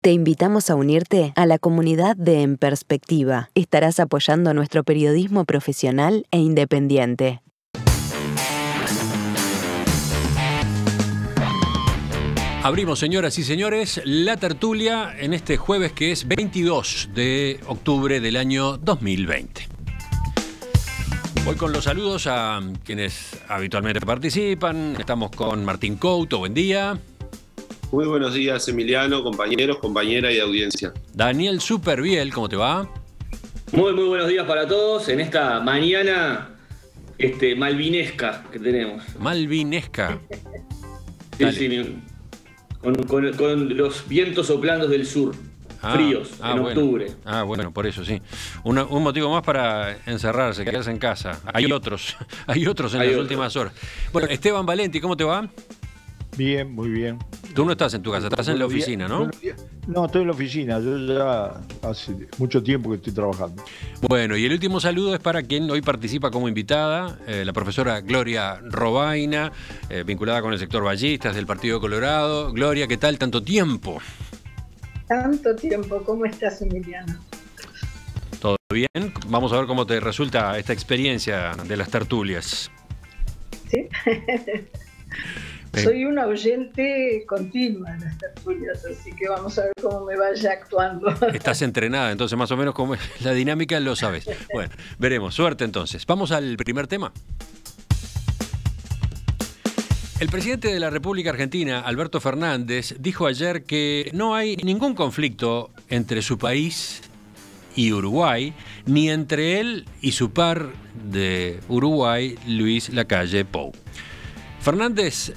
Te invitamos a unirte a la comunidad de En Perspectiva. Estarás apoyando nuestro periodismo profesional e independiente. Abrimos, señoras y señores, la tertulia en este jueves que es 22 de octubre del año 2020. Voy con los saludos a quienes habitualmente participan. Estamos con Martín Couto, buen día. Muy buenos días, Emiliano, compañeros, compañera y audiencia. Daniel Superviel, ¿cómo te va? Muy buenos días para todos en esta mañana malvinesca que tenemos. Malvinesca. Sí, con los vientos soplando del sur, fríos, en octubre. Bueno, por eso sí. Un motivo más para encerrarse, quedarse en casa. Hay otros en las últimas horas. Bueno, Esteban Valenti, ¿cómo te va? Bien, muy bien. Tú no estás en tu casa, estás en la oficina, ¿no? No, estoy en la oficina. Yo ya hace mucho tiempo que estoy trabajando. Bueno, y el último saludo es para quien hoy participa como invitada, la profesora Gloria Robaina, vinculada con el sector ballistas del Partido Colorado. Gloria, ¿qué tal? ¿Tanto tiempo? Tanto tiempo. ¿Cómo estás, Emiliano? ¿Todo bien? Vamos a ver cómo te resulta esta experiencia de las tertulias. Sí. Soy una oyente continua en las tertulias, así que vamos a ver cómo me vaya actuando. Estás entrenada, entonces más o menos como la dinámica lo sabes. Bueno, veremos. Suerte entonces. Vamos al primer tema. El presidente de la República Argentina, Alberto Fernández, dijo ayer que no hay ningún conflicto entre su país y Uruguay, ni entre él y su par de Uruguay, Luis Lacalle Pou. Fernández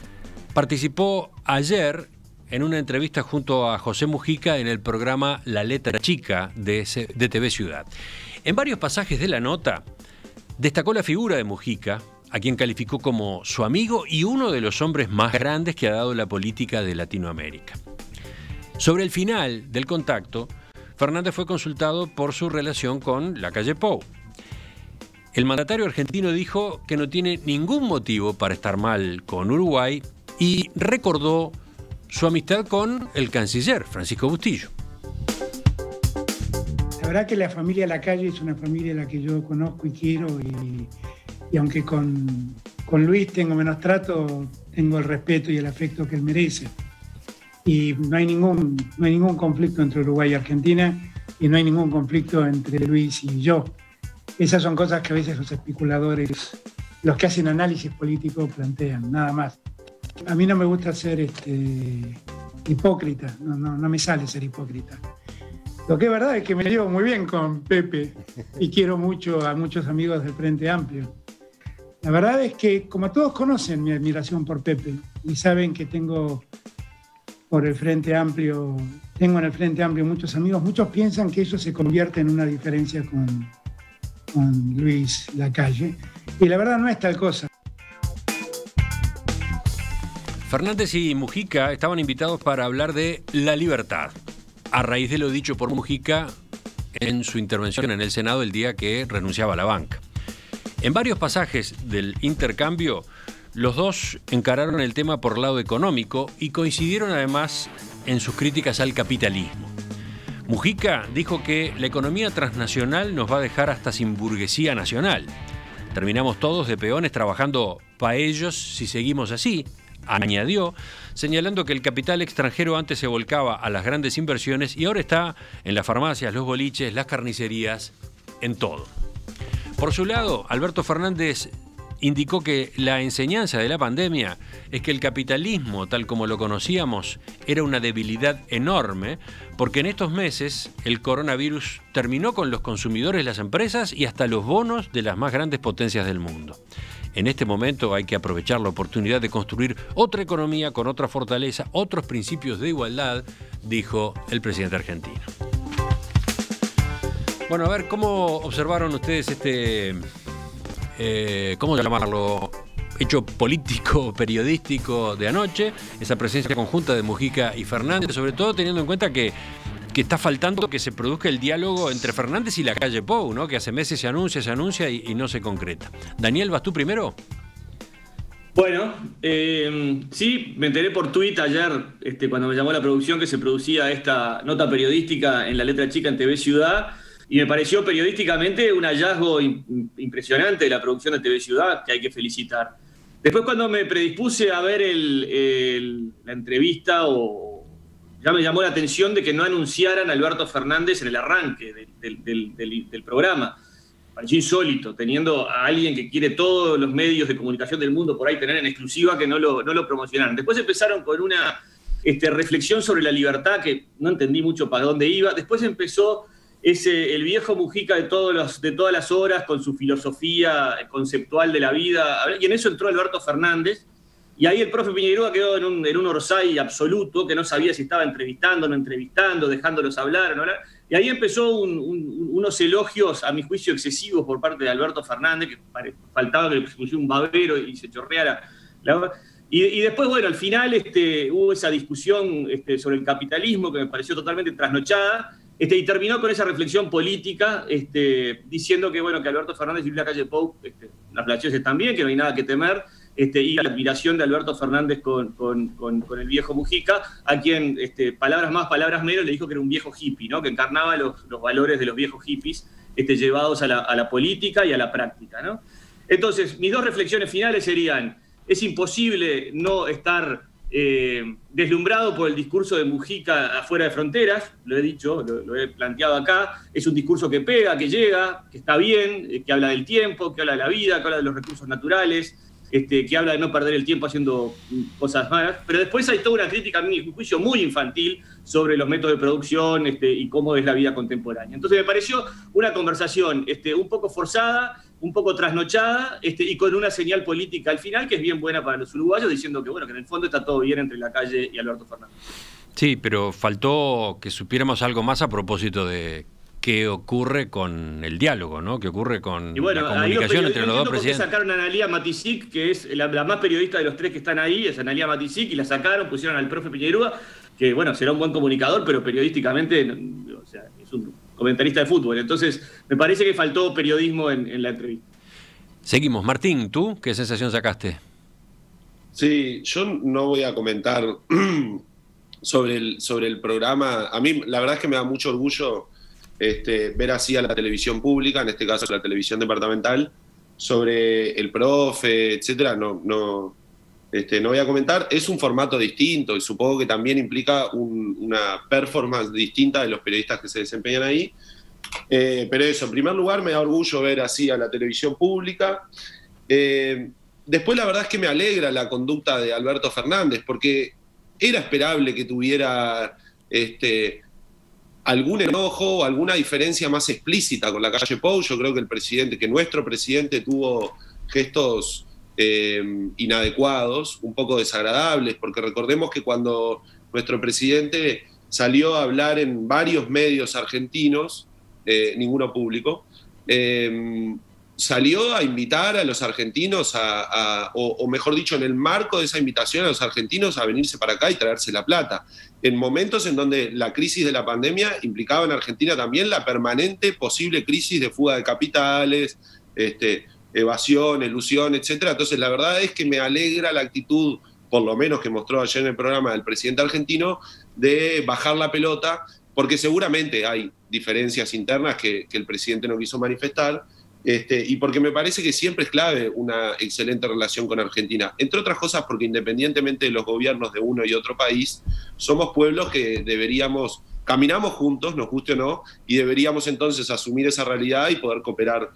participó ayer en una entrevista junto a José Mujica en el programa La Letra Chica de TV Ciudad. En varios pasajes de la nota destacó la figura de Mujica, a quien calificó como su amigo y uno de los hombres más grandes que ha dado la política de Latinoamérica. Sobre el final del contacto, Fernández fue consultado por su relación con Lacalle Pou. El mandatario argentino dijo que no tiene ningún motivo para estar mal con Uruguay y recordó su amistad con el canciller Francisco Bustillo. La verdad que la familia Lacalle es una familia a la que yo conozco y quiero y aunque con Luis tengo menos trato, tengo el respeto y el afecto que él merece. Y no hay ningún conflicto entre Uruguay y Argentina y no hay ningún conflicto entre Luis y yo. Esas son cosas que a veces los especuladores, los que hacen análisis político, plantean, nada más. A mí no me gusta ser hipócrita, no me sale ser hipócrita. Lo que es verdad es que me llevo muy bien con Pepe y quiero mucho a muchos amigos del Frente Amplio. La verdad es que, como todos conocen mi admiración por Pepe y saben que tengo en el Frente Amplio muchos amigos, muchos piensan que eso se convierte en una diferencia con Luis Lacalle, y la verdad no es tal cosa. Fernández y Mujica estaban invitados para hablar de la libertad, a raíz de lo dicho por Mujica en su intervención en el Senado el día que renunciaba a la banca. En varios pasajes del intercambio, los dos encararon el tema por el lado económico y coincidieron además en sus críticas al capitalismo. Mujica dijo que la economía transnacional nos va a dejar hasta sin burguesía nacional. Terminamos todos de peones trabajando para ellos si seguimos así, añadió, señalando que el capital extranjero antes se volcaba a las grandes inversiones y ahora está en las farmacias, los boliches, las carnicerías, en todo. Por su lado, Alberto Fernández indicó que la enseñanza de la pandemia es que el capitalismo, tal como lo conocíamos, era una debilidad enorme, porque en estos meses el coronavirus terminó con los consumidores, las empresas y hasta los bonos de las más grandes potencias del mundo. En este momento hay que aprovechar la oportunidad de construir otra economía con otra fortaleza, otros principios de igualdad, dijo el presidente argentino. Bueno, a ver, ¿cómo observaron ustedes ¿cómo llamarlo? Hecho político, periodístico de anoche, esa presencia conjunta de Mujica y Fernández, sobre todo teniendo en cuenta que está faltando que se produzca el diálogo entre Fernández y Lacalle Pou, ¿no? Que hace meses se anuncia y no se concreta. Daniel, ¿vas tú primero? Bueno, sí, me enteré por tuit ayer, cuando me llamó la producción, que se producía esta nota periodística en La Letra Chica en TV Ciudad, y me pareció periodísticamente un hallazgo impresionante de la producción de TV Ciudad, que hay que felicitar. Después, cuando me predispuse a ver la entrevista, ya me llamó la atención de que no anunciaran a Alberto Fernández en el arranque del programa. Pareció insólito, teniendo a alguien que quiere todos los medios de comunicación del mundo por ahí tener en exclusiva, que no lo promocionaron. Después empezaron con una reflexión sobre la libertad, que no entendí mucho para dónde iba. Después empezó el viejo Mujica de todas las horas, con su filosofía conceptual de la vida, y en eso entró Alberto Fernández, y ahí el profe Piñeirúa quedó en un orsay absoluto, que no sabía si estaba entrevistando o no entrevistando, dejándolos hablar o no hablar. Y ahí empezó unos elogios, a mi juicio, excesivos por parte de Alberto Fernández, que faltaba que le pusiera un babero y se chorreara. Y después, bueno, al final hubo esa discusión sobre el capitalismo que me pareció totalmente trasnochada, y terminó con esa reflexión política, diciendo que, bueno, que Alberto Fernández y Luis Lacalle Pou, las relaciones están bien, que no hay nada que temer, y la admiración de Alberto Fernández con el viejo Mujica, a quien, palabras más, palabras menos, le dijo que era un viejo hippie, ¿no? Que encarnaba los valores de los viejos hippies llevados a la política y a la práctica, ¿no? Entonces, mis dos reflexiones finales serían: es imposible no estar deslumbrado por el discurso de Mujica afuera de fronteras, lo he dicho, lo he planteado acá. Es un discurso que pega, que llega, que está bien, que habla del tiempo, que habla de la vida, que habla de los recursos naturales, que habla de no perder el tiempo haciendo cosas malas. Pero después hay toda una crítica, a mi juicio, muy infantil sobre los métodos de producción y cómo es la vida contemporánea. Entonces me pareció una conversación un poco forzada, un poco trasnochada, y con una señal política al final que es bien buena para los uruguayos, diciendo que, bueno, que en el fondo está todo bien entre Lacalle y Alberto Fernández. Sí, pero faltó que supiéramos algo más a propósito de qué ocurre con el diálogo, ¿no? ¿Qué ocurre con la comunicación entre los dos presidentes? Sacaron a Analía Matisic, que es la más periodista de los tres que están ahí, es Analía Matisic, y la sacaron, pusieron al profe Piñeirúa, que, bueno, será un buen comunicador, pero periodísticamente, o sea, es un comentarista de fútbol. Entonces, me parece que faltó periodismo en la entrevista. Seguimos. Martín, ¿tú qué sensación sacaste? Sí, yo no voy a comentar sobre el programa. A mí, la verdad es que me da mucho orgullo ver así a la televisión pública, en este caso la televisión departamental, sobre el profe, etcétera. No voy a comentar. Es un formato distinto y supongo que también implica una performance distinta de los periodistas que se desempeñan ahí. Pero eso, en primer lugar, me da orgullo ver así a la televisión pública. Después, la verdad es que me alegra la conducta de Alberto Fernández, porque era esperable que tuviera algún enojo o alguna diferencia más explícita con Lacalle Pou. Yo creo que nuestro presidente tuvo gestos inadecuados, un poco desagradables, porque recordemos que cuando nuestro presidente salió a hablar en varios medios argentinos, ninguno público, salió a invitar a los argentinos o mejor dicho, en el marco de esa invitación a los argentinos a venirse para acá y traerse la plata, en momentos en donde la crisis de la pandemia implicaba en Argentina también la permanente posible crisis de fuga de capitales, evasión, elusión, etcétera. Entonces, la verdad es que me alegra la actitud, por lo menos que mostró ayer en el programa del presidente argentino, de bajar la pelota, porque seguramente hay diferencias internas que el presidente no quiso manifestar, y porque me parece que siempre es clave una excelente relación con Argentina. Entre otras cosas porque independientemente de los gobiernos de uno y otro país, somos pueblos que caminamos juntos, nos guste o no, y deberíamos entonces asumir esa realidad y poder cooperar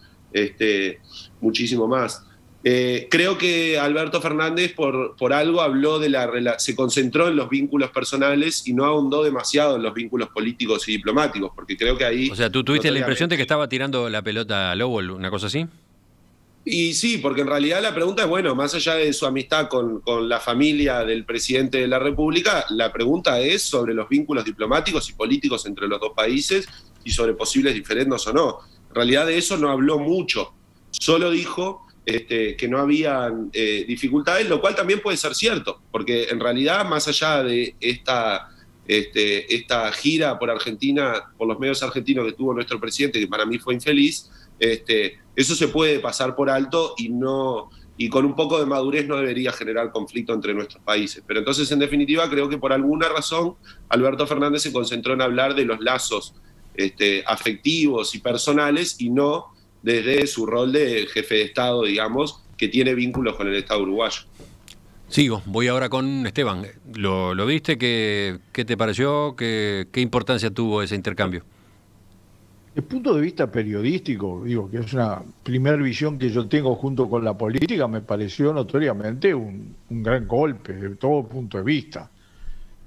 muchísimo más. Creo que Alberto Fernández por algo habló se concentró en los vínculos personales y no ahondó demasiado en los vínculos políticos y diplomáticos, porque creo que ahí... O sea, ¿tú tuviste la impresión de que estaba tirando la pelota a Lowell, una cosa así? Y sí, porque en realidad la pregunta es, bueno, más allá de su amistad con la familia del presidente de la República, la pregunta es sobre los vínculos diplomáticos y políticos entre los dos países y sobre posibles diferendos o no. En realidad de eso no habló mucho, solo dijo que no había dificultades, lo cual también puede ser cierto, porque en realidad más allá de esta gira por Argentina, por los medios argentinos que tuvo nuestro presidente, que para mí fue infeliz, eso se puede pasar por alto y no y con un poco de madurez no debería generar conflicto entre nuestros países. Pero entonces, en definitiva, creo que por alguna razón Alberto Fernández se concentró en hablar de los lazos afectivos y personales y no desde su rol de jefe de Estado, digamos, que tiene vínculos con el Estado uruguayo. Sigo, voy ahora con Esteban. ¿Lo viste? ¿Qué te pareció? ¿Qué importancia tuvo ese intercambio? Desde el punto de vista periodístico, digo que es una primera visión que yo tengo junto con la política, me pareció notoriamente un gran golpe de todo punto de vista,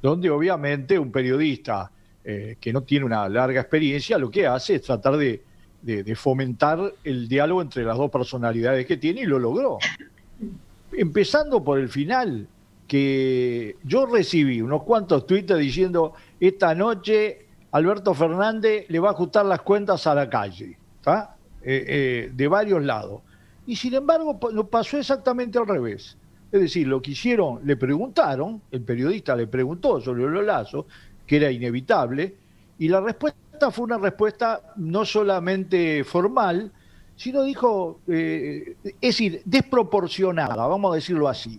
donde obviamente un periodista que no tiene una larga experiencia lo que hace es tratar de fomentar el diálogo entre las dos personalidades que tiene, y lo logró. Empezando por el final, que yo recibí unos cuantos tuites diciendo: esta noche Alberto Fernández le va a ajustar las cuentas a la calle, ¿tá? De varios lados. Y sin embargo pasó exactamente al revés. Es decir, lo que hicieron, le preguntaron, el periodista le preguntó sobre los lazos, que era inevitable, y la respuesta fue una respuesta no solamente formal, sino dijo, es decir, desproporcionada, vamos a decirlo así.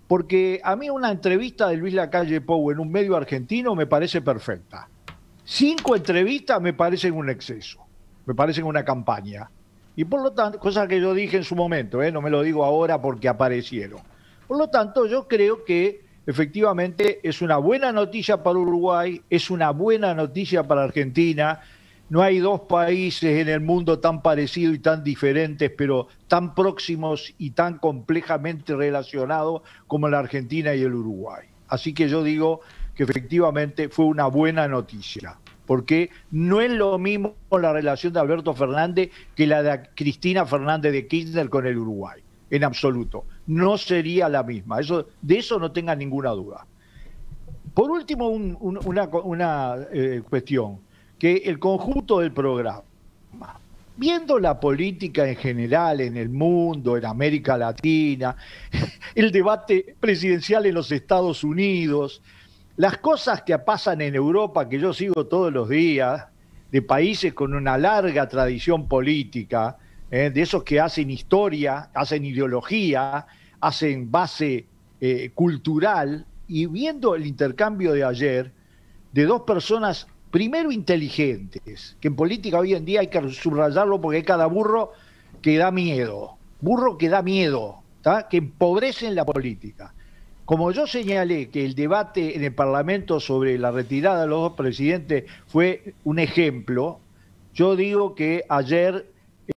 Porque a mí una entrevista de Luis Lacalle Pou en un medio argentino me parece perfecta. 5 entrevistas me parecen un exceso, me parecen una campaña. Y por lo tanto, cosa que yo dije en su momento, no me lo digo ahora porque aparecieron. Por lo tanto, yo creo que efectivamente es una buena noticia para Uruguay, es una buena noticia para Argentina. No hay dos países en el mundo tan parecidos y tan diferentes, pero tan próximos y tan complejamente relacionados como la Argentina y el Uruguay. Así que yo digo que efectivamente fue una buena noticia, porque no es lo mismo la relación de Alberto Fernández que la de Cristina Fernández de Kirchner con el Uruguay, en absoluto. No sería la misma, de eso no tenga ninguna duda. Por último, una cuestión, que el conjunto del programa, viendo la política en general en el mundo, en América Latina, el debate presidencial en los Estados Unidos, las cosas que pasan en Europa, que yo sigo todos los días, de países con una larga tradición política, de esos que hacen historia, hacen ideología, hacen base cultural, y viendo el intercambio de ayer de dos personas, primero inteligentes, que en política hoy en día hay que subrayarlo porque hay cada burro que da miedo, ¿tá? Que empobrecen la política. Como yo señalé que el debate en el Parlamento sobre la retirada de los dos presidentes fue un ejemplo, yo digo que ayer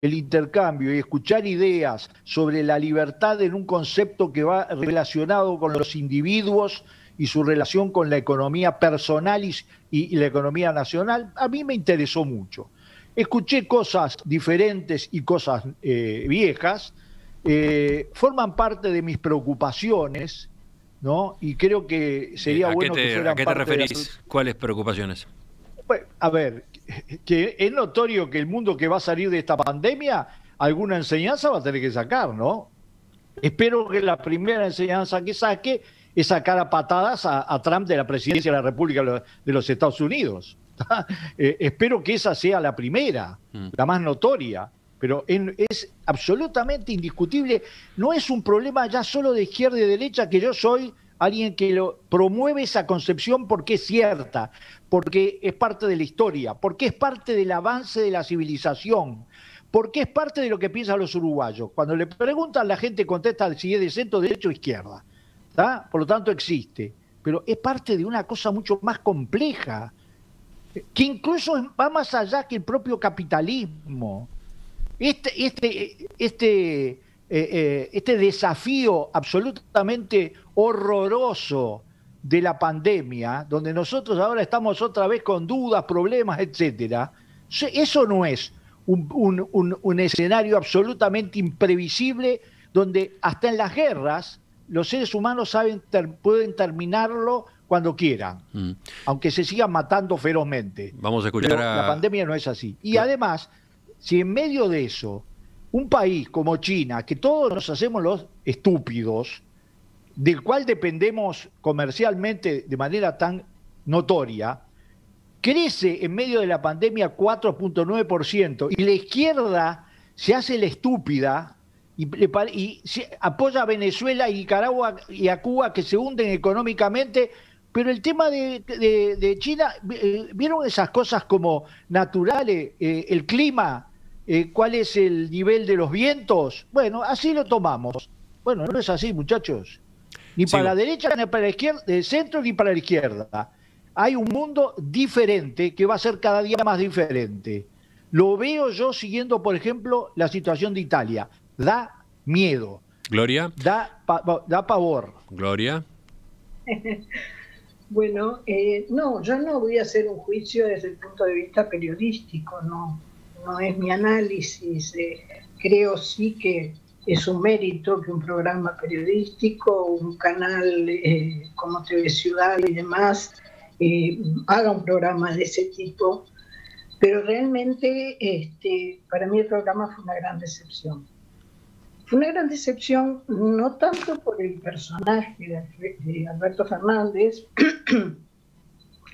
el intercambio y escuchar ideas sobre la libertad en un concepto que va relacionado con los individuos y su relación con la economía personal y la economía nacional, a mí me interesó mucho. Escuché cosas diferentes y cosas viejas, forman parte de mis preocupaciones, ¿no? Y creo que sería bueno que fueran parte. ¿A qué te referís? ¿Cuáles preocupaciones? Pues, a ver, que es notorio que el mundo que va a salir de esta pandemia, alguna enseñanza va a tener que sacar, ¿no? Espero que la primera enseñanza que saque es sacar a patadas a Trump de la presidencia de la República de los Estados Unidos. Espero que esa sea la primera, la más notoria, pero es absolutamente indiscutible. No es un problema ya solo de izquierda y derecha, que yo soy alguien que promueve esa concepción porque es cierta, porque es parte de la historia, porque es parte del avance de la civilización, porque es parte de lo que piensan los uruguayos. Cuando le preguntan, la gente contesta si es de centro, derecha o izquierda. ¿Tá? Por lo tanto existe, pero es parte de una cosa mucho más compleja, que incluso va más allá que el propio capitalismo. Este desafío absolutamente horroroso de la pandemia, donde nosotros ahora estamos otra vez con dudas, problemas, etcétera, eso no es un escenario absolutamente imprevisible, donde hasta en las guerras los seres humanos pueden terminarlo cuando quieran, aunque se sigan matando ferozmente. Vamos a escuchar la pandemia no es así. Y además, si en medio de eso, un país como China, que todos nos hacemos los estúpidos, del cual dependemos comercialmente de manera tan notoria, crece en medio de la pandemia 4.9%, y la izquierda se hace la estúpida, y apoya a Venezuela y Nicaragua y a Cuba que se hunden económicamente, pero el tema de China, ¿vieron esas cosas como naturales? El clima, ¿cuál es el nivel de los vientos? Bueno, así lo tomamos. Bueno, no es así, muchachos. Ni para la derecha, ni para la izquierda, del centro, ni para la izquierda. Hay un mundo diferente que va a ser cada día más diferente. Lo veo yo siguiendo, por ejemplo, la situación de Italia. Da miedo. Gloria. Da pavor. Gloria. Bueno, no, yo no voy a hacer un juicio desde el punto de vista periodístico, no es mi análisis. Creo sí que es un mérito que un programa periodístico, un canal como TV Ciudad y demás, haga un programa de ese tipo, pero realmente para mí el programa fue una gran decepción. Fue una gran decepción no tanto por el personaje de Alberto Fernández,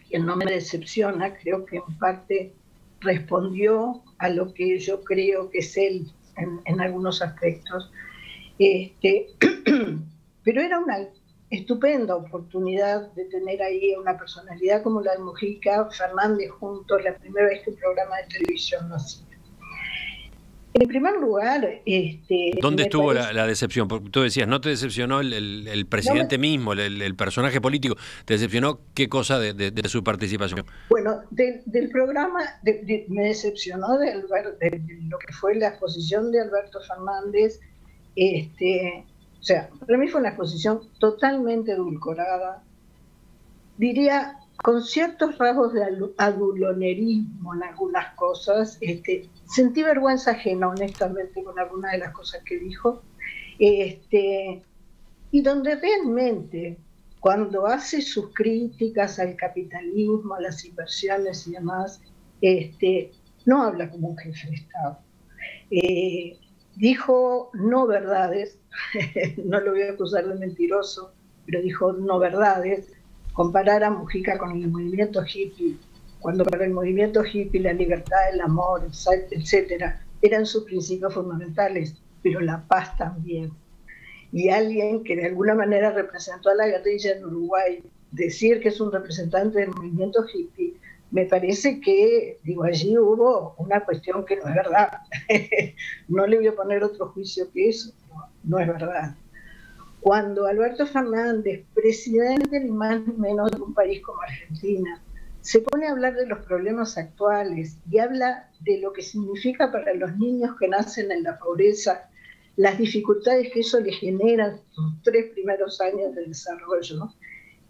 quien no me decepciona, creo que en parte respondió a lo que yo creo que es él en algunos aspectos, pero era una estupenda oportunidad de tener ahí una personalidad como la de Mujica, Fernández juntos, la primera vez que un programa de televisión lo hacía. En primer lugar... ¿Dónde estuvo la decepción? Porque tú decías, ¿no te decepcionó el presidente mismo, el personaje político? ¿Te decepcionó qué cosa de su participación? Bueno, del programa me decepcionó de lo que fue la exposición de Alberto Fernández. O sea, para mí fue una exposición totalmente edulcorada, diría, con ciertos rasgos de adulonerismo en algunas cosas. Sentí vergüenza ajena, honestamente, con algunas de las cosas que dijo, y donde realmente, cuando hace sus críticas al capitalismo, a las inversiones y demás, no habla como un jefe de Estado. Dijo no verdades, no lo voy a acusar de mentiroso, pero dijo no verdades. Comparar a Mujica con el movimiento hippie, cuando para el movimiento hippie la libertad, el amor, etcétera, eran sus principios fundamentales, pero la paz también. Y alguien que de alguna manera representó a la guerrilla en Uruguay, decir que es un representante del movimiento hippie, me parece que, allí hubo una cuestión que no es verdad. No le voy a poner otro juicio que eso, no es verdad. Cuando Alberto Fernández, presidente ni más ni menos de un país como Argentina, se pone a hablar de los problemas actuales y habla de lo que significa para los niños que nacen en la pobreza, las dificultades que eso le genera en sus 3 primeros años de desarrollo,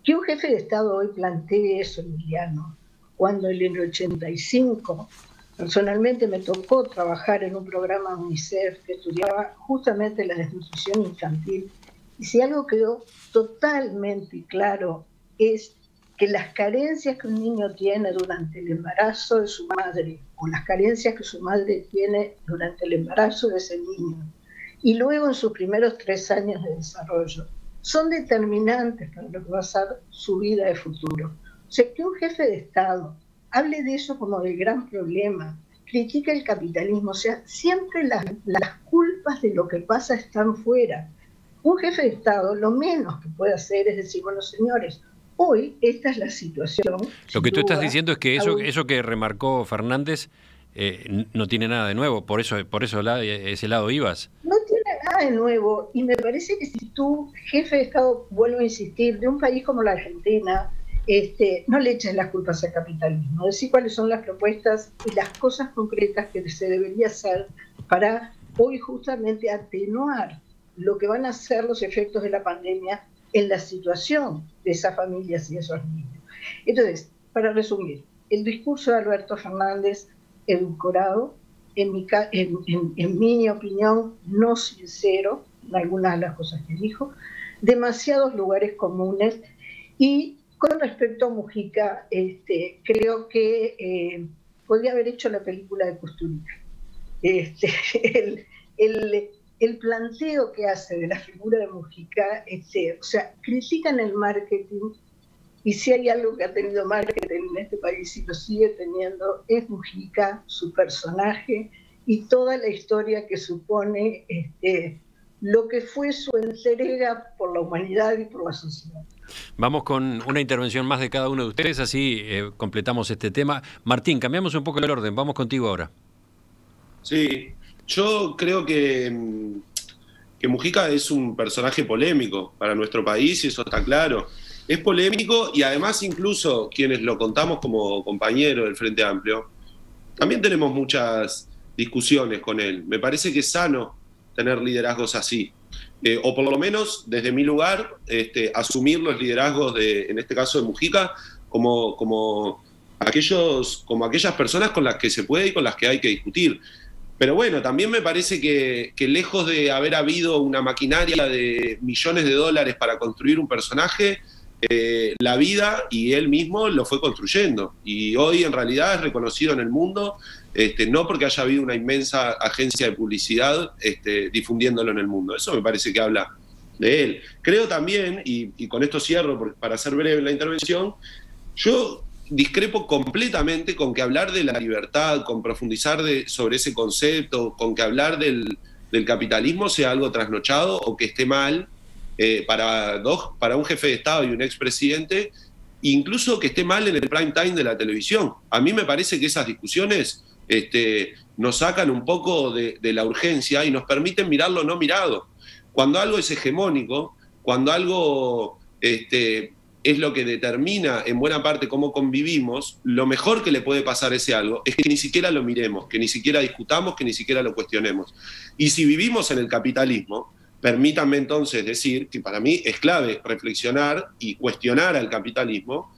que un jefe de Estado hoy plantee eso, Emiliano, cuando en el 85 personalmente me tocó trabajar en un programa UNICEF que estudiaba justamente la desnutrición infantil. Y si algo quedó totalmente claro es que las carencias que un niño tiene durante el embarazo de su madre, o las carencias que su madre tiene durante el embarazo de ese niño, y luego en sus primeros 3 años de desarrollo, son determinantes para lo que va a ser su vida de futuro. O sea, que un jefe de Estado hable de eso como del gran problema, critique el capitalismo, o sea, siempre las culpas de lo que pasa están fuera. Un jefe de Estado lo menos que puede hacer es decir, bueno, señores, hoy esta es la situación. Lo que tú estás diciendo es que eso que remarcó Fernández no tiene nada de nuevo, por eso ese lado ibas. No tiene nada de nuevo, y me parece que si tú, jefe de Estado, vuelvo a insistir, de un país como la Argentina, no le eches las culpas al capitalismo, decir cuáles son las propuestas y las cosas concretas que se debería hacer para hoy justamente atenuar lo que van a ser los efectos de la pandemia en la situación de esas familias y esos niños. Entonces, para resumir, el discurso de Alberto Fernández, edulcorado, en mi opinión, no sincero, en algunas de las cosas que dijo, demasiados lugares comunes, y con respecto a Mujica, creo que podría haber hecho la película de Kusturica. El planteo que hace de la figura de Mujica, o sea, critican el marketing, y si hay algo que ha tenido marketing en este país y lo sigue teniendo, es Mujica, su personaje, y toda la historia que supone lo que fue su entrega por la humanidad y por la sociedad. Vamos con una intervención más de cada uno de ustedes, así completamos este tema. Martín, cambiamos un poco el orden, vamos contigo ahora. Sí, yo creo que Mujica es un personaje polémico para nuestro país y eso está claro. Es polémico y además incluso quienes lo contamos como compañero del Frente Amplio, también tenemos muchas discusiones con él. Me parece que es sano tener liderazgos así. O por lo menos, desde mi lugar, asumir los liderazgos en este caso de Mujica, como aquellas personas con las que se puede y con las que hay que discutir. Pero bueno, también me parece que lejos de haber habido una maquinaria de millones de dólares para construir un personaje, la vida y él mismo lo fue construyendo. Y hoy en realidad es reconocido en el mundo, no porque haya habido una inmensa agencia de publicidad difundiéndolo en el mundo. Eso me parece que habla de él. Creo también, y con esto cierro para ser breve la intervención, yo discrepo completamente con que hablar de la libertad, con profundizar sobre ese concepto, con que hablar del capitalismo sea algo trasnochado o que esté mal para un jefe de Estado y un expresidente, incluso que esté mal en el prime time de la televisión. A mí me parece que esas discusiones nos sacan un poco de la urgencia y nos permiten mirar lo no mirado. Cuando algo es hegemónico, cuando algo es lo que determina en buena parte cómo convivimos, lo mejor que le puede pasar a ese algo es que ni siquiera lo miremos, que ni siquiera discutamos, que ni siquiera lo cuestionemos. Y si vivimos en el capitalismo, permítanme entonces decir que para mí es clave reflexionar y cuestionar al capitalismo,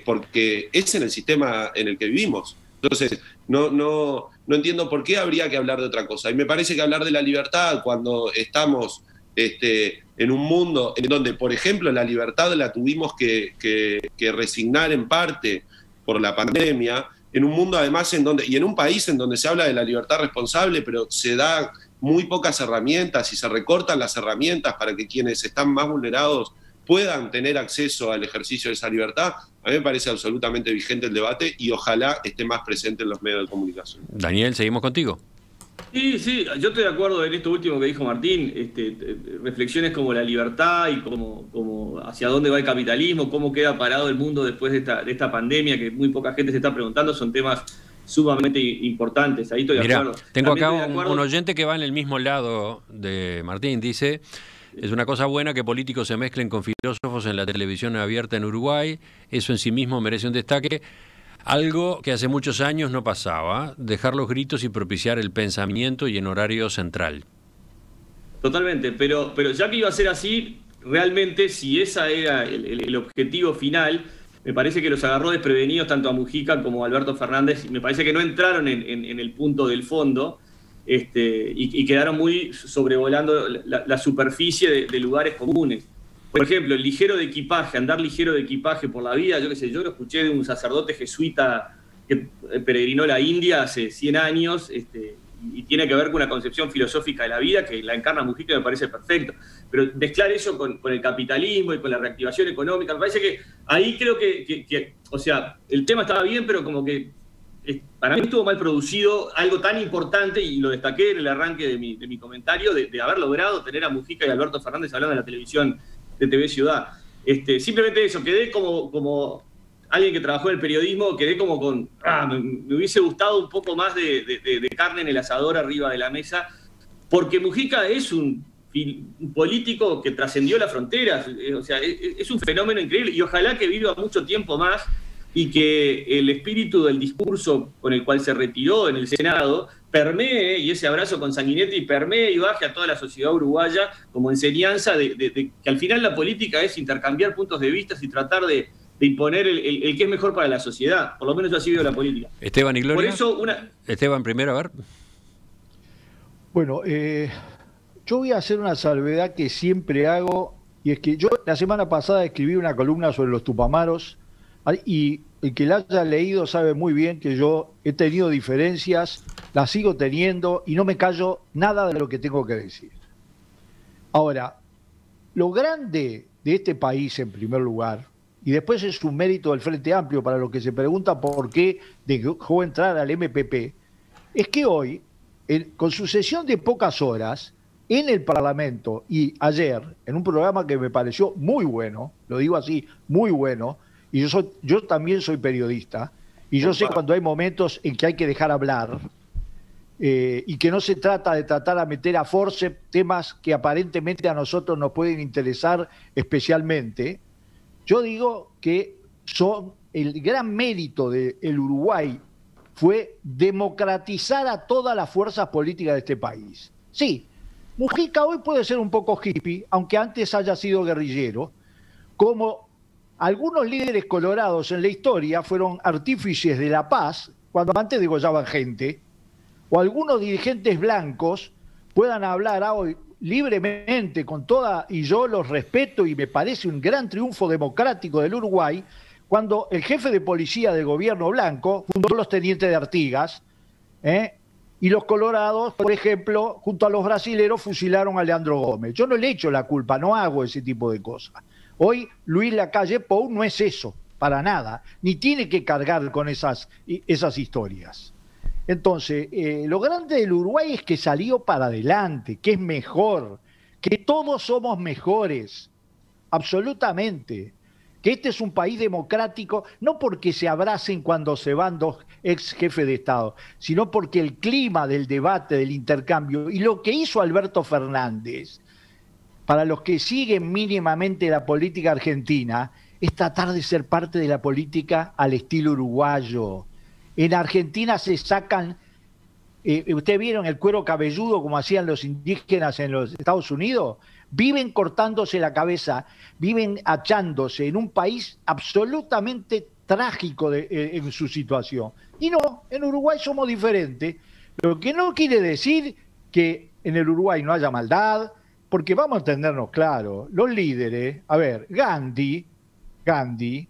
porque es en el sistema en el que vivimos. Entonces, no entiendo por qué habría que hablar de otra cosa. Y me parece que hablar de la libertad cuando estamos en un mundo en donde, por ejemplo, la libertad la tuvimos que resignar en parte por la pandemia, en un mundo además y en un país en donde se habla de la libertad responsable, pero se da muy pocas herramientas y se recortan las herramientas para que quienes están más vulnerados puedan tener acceso al ejercicio de esa libertad. A mí me parece absolutamente vigente el debate y ojalá esté más presente en los medios de comunicación. Daniel, seguimos contigo. Sí, yo estoy de acuerdo en esto último que dijo Martín, reflexiones como la libertad y como hacia dónde va el capitalismo, cómo queda parado el mundo después de esta pandemia, que muy poca gente se está preguntando, son temas sumamente importantes. Ahí estoy de acuerdo. Tengo acá un oyente que va en el mismo lado de Martín, dice: es una cosa buena que políticos se mezclen con filósofos en la televisión abierta en Uruguay, eso en sí mismo merece un destaque. Algo que hace muchos años no pasaba, dejar los gritos y propiciar el pensamiento y en horario central. Totalmente, pero ya que iba a ser así, realmente si ese era el objetivo final, me parece que los agarró desprevenidos tanto a Mujica como a Alberto Fernández, y me parece que no entraron en el punto del fondo y quedaron muy sobrevolando la superficie de lugares comunes. Por ejemplo, el ligero de equipaje, andar ligero de equipaje por la vida, yo lo escuché de un sacerdote jesuita que peregrinó la India hace 100 años y tiene que ver con una concepción filosófica de la vida que la encarna Mujica y me parece perfecto. Pero mezclar eso con el capitalismo y con la reactivación económica, me parece que ahí creo que o sea, el tema estaba bien, pero como que para mí estuvo mal producido algo tan importante, y lo destaqué en el arranque de mi comentario, de haber logrado tener a Mujica y a Alberto Fernández hablando en la televisión de TV Ciudad. Simplemente eso, quedé como alguien que trabajó en el periodismo, quedé como con... me hubiese gustado un poco más de carne en el asador arriba de la mesa, porque Mujica es un político que trascendió las fronteras, o sea, es un fenómeno increíble, y ojalá que viva mucho tiempo más y que el espíritu del discurso con el cual se retiró en el Senado permee, y ese abrazo con Sanguinetti permee y baje a toda la sociedad uruguaya como enseñanza de que al final la política es intercambiar puntos de vista y tratar de imponer el que es mejor para la sociedad. Por lo menos yo así veo la política. Esteban y Gloria. Por eso Esteban primero, a ver. Bueno, yo voy a hacer una salvedad que siempre hago, y es que yo la semana pasada escribí una columna sobre los tupamaros, y el que la haya leído sabe muy bien que yo he tenido diferencias, las sigo teniendo y no me callo nada de lo que tengo que decir. Ahora, lo grande de este país en primer lugar, y después es un mérito del Frente Amplio para los que se preguntan por qué dejó entrar al MPP, es que hoy con su sesión de pocas horas en el Parlamento y ayer, en un programa que me pareció muy bueno, lo digo así, muy bueno, y yo también soy periodista, y yo sé cuando hay momentos en que hay que dejar hablar, y que no se trata de tratar a meter a force temas que aparentemente a nosotros nos pueden interesar especialmente. Yo digo que el gran mérito del Uruguay fue democratizar a todas las fuerzas políticas de este país. Sí, Mujica hoy puede ser un poco hippie, aunque antes haya sido guerrillero, como algunos líderes colorados en la historia fueron artífices de la paz cuando antes degollaban gente, o algunos dirigentes blancos puedan hablar hoy libremente con toda, y yo los respeto y me parece un gran triunfo democrático del Uruguay, cuando el jefe de policía del gobierno blanco fundó los tenientes de Artigas, y los colorados, por ejemplo, junto a los brasileros fusilaron a Leandro Gómez. Yo no le echo la culpa, no hago ese tipo de cosas. Hoy Luis Lacalle Pou no es eso, para nada, ni tiene que cargar con esas historias. Entonces, lo grande del Uruguay es que salió para adelante, que es mejor, que todos somos mejores, absolutamente. Que este es un país democrático, no porque se abracen cuando se van dos ex jefes de Estado, sino porque el clima del debate, del intercambio, y lo que hizo Alberto Fernández, para los que siguen mínimamente la política argentina, es tratar de ser parte de la política al estilo uruguayo. En Argentina se sacan, ¿ustedes vieron el cuero cabelludo como hacían los indígenas en los Estados Unidos? Viven cortándose la cabeza, viven achándose en un país absolutamente trágico en su situación. Y no, en Uruguay somos diferentes, lo que no quiere decir que en el Uruguay no haya maldad, porque vamos a entendernos claro, los líderes, a ver, Gandhi,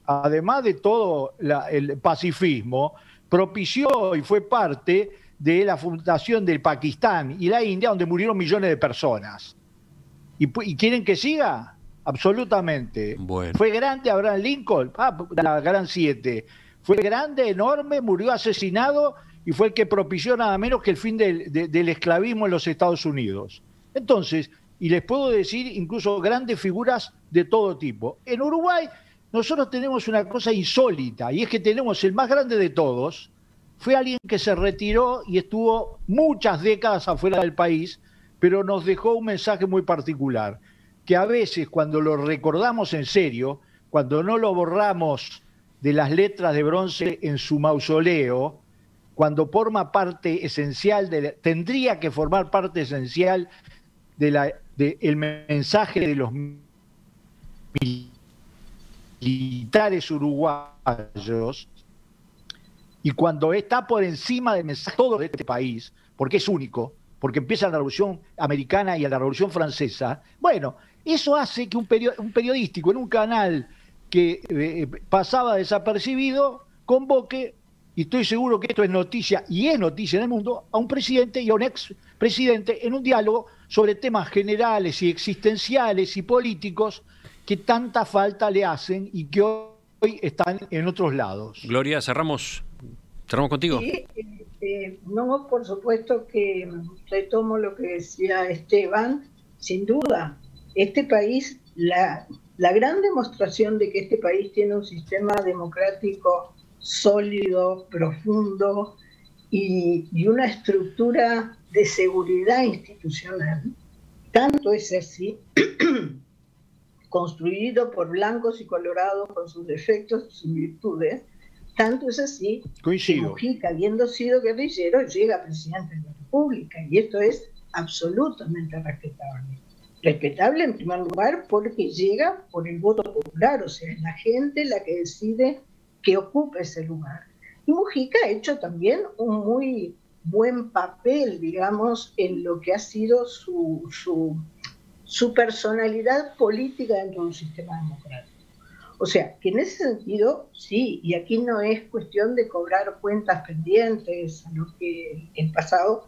además de todo el pacifismo, propició y fue parte de la fundación del Pakistán y la India, donde murieron millones de personas. ¿Y quieren que siga? Absolutamente. Bueno. ¿Fue grande Abraham Lincoln? La Gran 7. Fue grande, enorme, murió asesinado y fue el que propició nada menos que el fin del esclavismo en los Estados Unidos. Entonces, y les puedo decir incluso grandes figuras de todo tipo. En Uruguay nosotros tenemos una cosa insólita, y es que tenemos el más grande de todos, fue alguien que se retiró y estuvo muchas décadas afuera del país, pero nos dejó un mensaje muy particular, que a veces cuando lo recordamos en serio, cuando no lo borramos de las letras de bronce en su mausoleo, cuando forma parte esencial, tendría que formar parte esencial del mensaje de los militares uruguayos, y cuando está por encima del mensaje todo de este país, porque es único, porque empieza la Revolución Americana y la Revolución Francesa, bueno, eso hace que un periodístico en un canal que pasaba desapercibido convoque, y estoy seguro que esto es noticia, y es noticia en el mundo, a un presidente y a un expresidente en un diálogo sobre temas generales y existenciales y políticos que tanta falta le hacen y que hoy están en otros lados. Gloria, cerramos contigo. Sí, no, por supuesto que retomo lo que decía Esteban. Sin duda, este país, la gran demostración de que este país tiene un sistema democrático sólido, profundo y una estructura de seguridad institucional, tanto es así, construido por blancos y colorados con sus defectos y sus virtudes, tanto es así que Mujica, habiendo sido guerrillero, llega presidente de la República, y esto es absolutamente respetable. Respetable en primer lugar porque llega por el voto popular, o sea, es la gente la que decide que ocupe ese lugar. Y Mujica ha hecho también un muy buen papel, digamos, en lo que ha sido su personalidad política dentro de un sistema democrático. O sea, que en ese sentido, sí, y aquí no es cuestión de cobrar cuentas pendientes a lo que el pasado,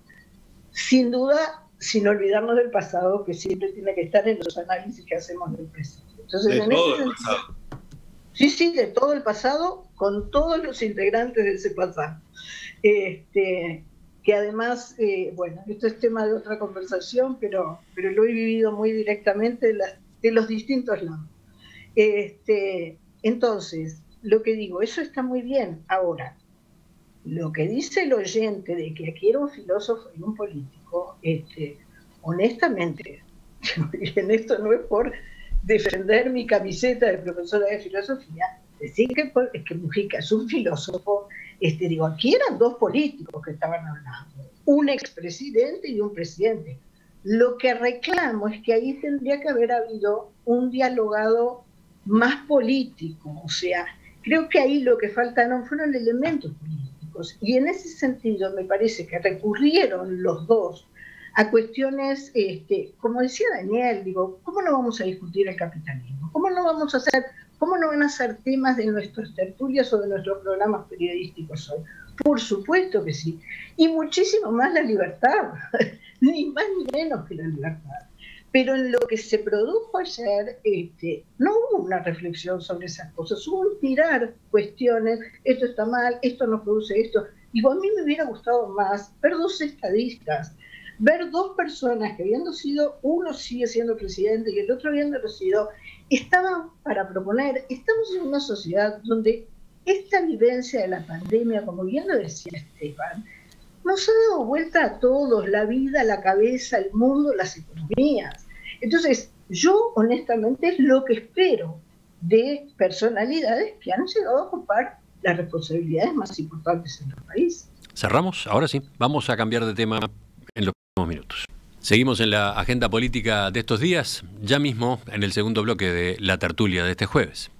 sin duda, sin olvidarnos del pasado, que siempre tiene que estar en los análisis que hacemos del presente. Entonces, de todo el pasado. Sí, de todo el pasado, con todos los integrantes de ese pasado. que además, bueno, esto es tema de otra conversación, pero lo he vivido muy directamente de los distintos lados. Entonces, lo que digo, eso está muy bien. Ahora, lo que dice el oyente de que aquí era un filósofo y un político, honestamente, y en esto no es por defender mi camiseta de profesora de filosofía, decir que Mujica es un filósofo, digo, aquí eran dos políticos que estaban hablando, un expresidente y un presidente. Lo que reclamo es que ahí tendría que haber habido un dialogado más político, o sea, creo que ahí lo que faltaron fueron elementos políticos, y en ese sentido me parece que recurrieron los dos a cuestiones, como decía Daniel, digo, ¿cómo no vamos a discutir el capitalismo? ¿Cómo no van a ser temas de nuestras tertulias o de nuestros programas periodísticos hoy? Por supuesto que sí, y muchísimo más la libertad, ni más ni menos que la libertad. Pero en lo que se produjo ayer, no hubo una reflexión sobre esas cosas, hubo un tirar cuestiones, esto está mal, esto no produce esto. Digo, a mí me hubiera gustado más ver dos estadistas, ver dos personas que habiendo sido, uno sigue siendo presidente y el otro habiéndolo sido, estaban para proponer, estamos en una sociedad donde esta vivencia de la pandemia, como bien lo decía Esteban, nos ha dado vuelta a todos, la vida, la cabeza, el mundo, las economías. Entonces, yo honestamente es lo que espero de personalidades que han llegado a ocupar las responsabilidades más importantes en el país. Cerramos, ahora sí, vamos a cambiar de tema en los próximos minutos. Seguimos en la agenda política de estos días, ya mismo en el segundo bloque de la tertulia de este jueves.